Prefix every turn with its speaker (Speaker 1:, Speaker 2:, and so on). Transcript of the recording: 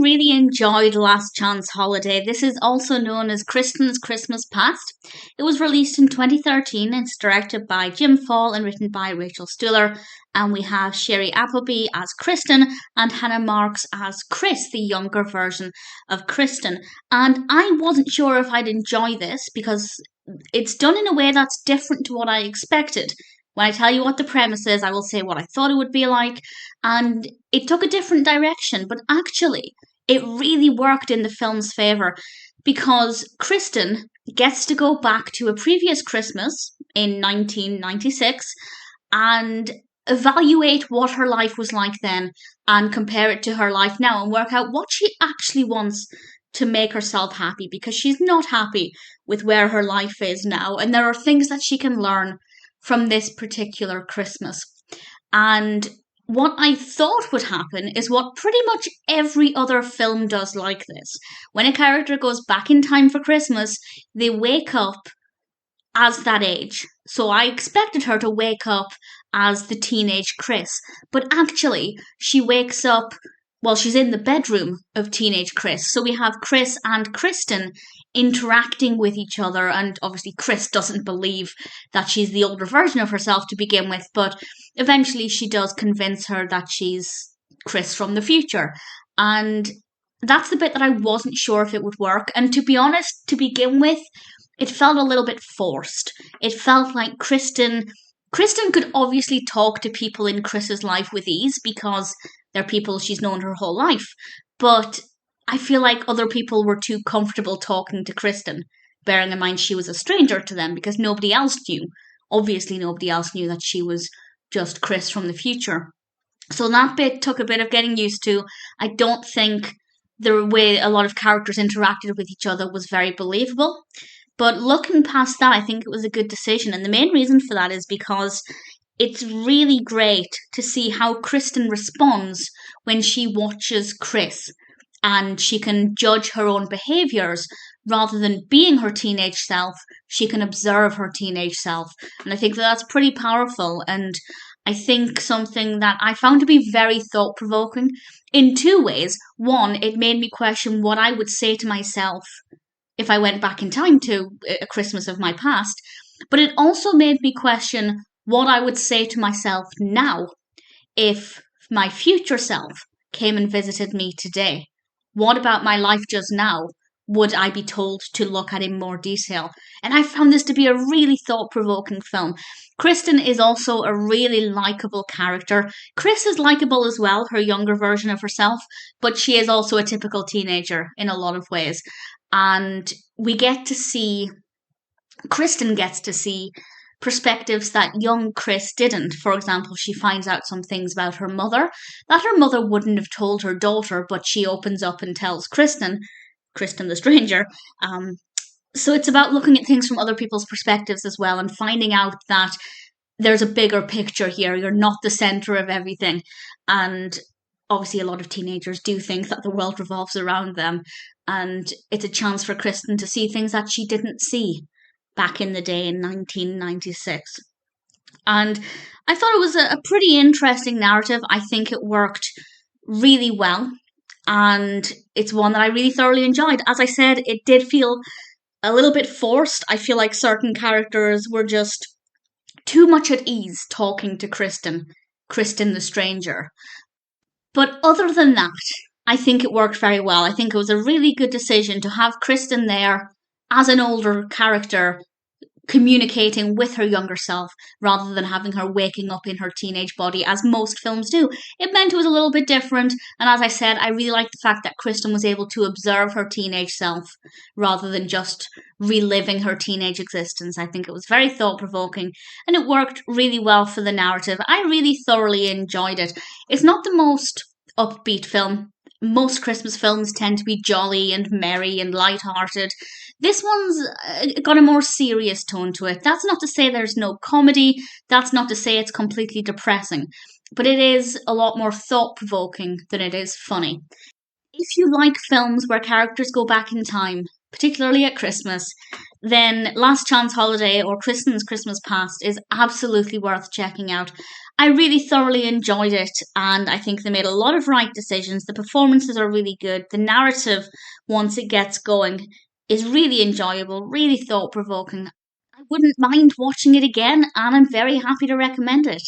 Speaker 1: really enjoyed Last Chance Holiday. This is also known as Kristin's Christmas Past. It was released in 2013. It's directed by Jim Fall and written by Rachel Stuhler. And we have Shiri Appleby as Kristin and Hannah Marks as Krys, the younger version of Kristin. And I wasn't sure if I'd enjoy this because it's done in a way that's different to what I expected. When I tell you what the premise is, I will say what I thought it would be like. And it took a different direction, but actually, it really worked in the film's favour because Kristin gets to go back to a previous Christmas in 1996 and evaluate what her life was like then and compare it to her life now and work out what she actually wants to make herself happy, because she's not happy with where her life is now, and there are things that she can learn from this particular Christmas. And what I thought would happen is what pretty much every other film does like this. When a character goes back in time for Christmas, they wake up as that age. So I expected her to wake up as the teenage Krys, but actually she wakes up, well, she's in the bedroom of teenage Krys. So we have Krys and Kristin interacting with each other, and obviously Krys doesn't believe that she's the older version of herself to begin with, but eventually she does convince her that she's Krys from the future. And that's the bit that I wasn't sure if it would work. And to be honest, to begin with, it felt a little bit forced. It felt like Kristin could obviously talk to people in Krys's life with ease because they're people she's known her whole life. But I feel like other people were too comfortable talking to Kristin, bearing in mind she was a stranger to them because nobody else knew. Obviously, nobody else knew that she was just Krys from the future. So that bit took a bit of getting used to. I don't think the way a lot of characters interacted with each other was very believable. But looking past that, I think it was a good decision. And the main reason for that is because it's really great to see how Kristin responds when she watches Krys. And she can judge her own behaviours rather than being her teenage self. She can observe her teenage self. And I think that's pretty powerful. And I think something that I found to be very thought-provoking in two ways. One, it made me question what I would say to myself if I went back in time to a Christmas of my past. But it also made me question what I would say to myself now if my future self came and visited me today. What about my life just now would I be told to look at in more detail? And I found this to be a really thought-provoking film. Kristin is also a really likeable character. Krys is likeable as well, her younger version of herself, but she is also a typical teenager in a lot of ways. And we get to see, Kristin gets to see perspectives that young Krys didn't. For example, she finds out some things about her mother that her mother wouldn't have told her daughter, but she opens up and tells Kristin the stranger. So it's about looking at things from other people's perspectives as well and finding out that there's a bigger picture here. You're not the centre of everything. And obviously a lot of teenagers do think that the world revolves around them. And it's a chance for Kristin to see things that she didn't see back in the day in 1996. And I thought it was a pretty interesting narrative. I think it worked really well. And it's one that I really thoroughly enjoyed. As I said, it did feel a little bit forced. I feel like certain characters were just too much at ease talking to Kristin the stranger. But other than that, I think it worked very well. I think it was a really good decision to have Kristin there as an older character communicating with her younger self rather than having her waking up in her teenage body as most films do. It meant it was a little bit different, and as I said, I really liked the fact that Kristin was able to observe her teenage self rather than just reliving her teenage existence. I think it was very thought-provoking and it worked really well for the narrative. I really thoroughly enjoyed it. It's not the most upbeat film. Most Christmas films tend to be jolly and merry and light-hearted. This one's got a more serious tone to it. That's not to say there's no comedy. That's not to say it's completely depressing. But it is a lot more thought-provoking than it is funny. If you like films where characters go back in time, particularly at Christmas, then Last Chance Holiday or Kristen's Christmas Past is absolutely worth checking out. I really thoroughly enjoyed it, and I think they made a lot of right decisions. The performances are really good. The narrative, once it gets going, is really enjoyable, really thought provoking. I wouldn't mind watching it again, and I'm very happy to recommend it.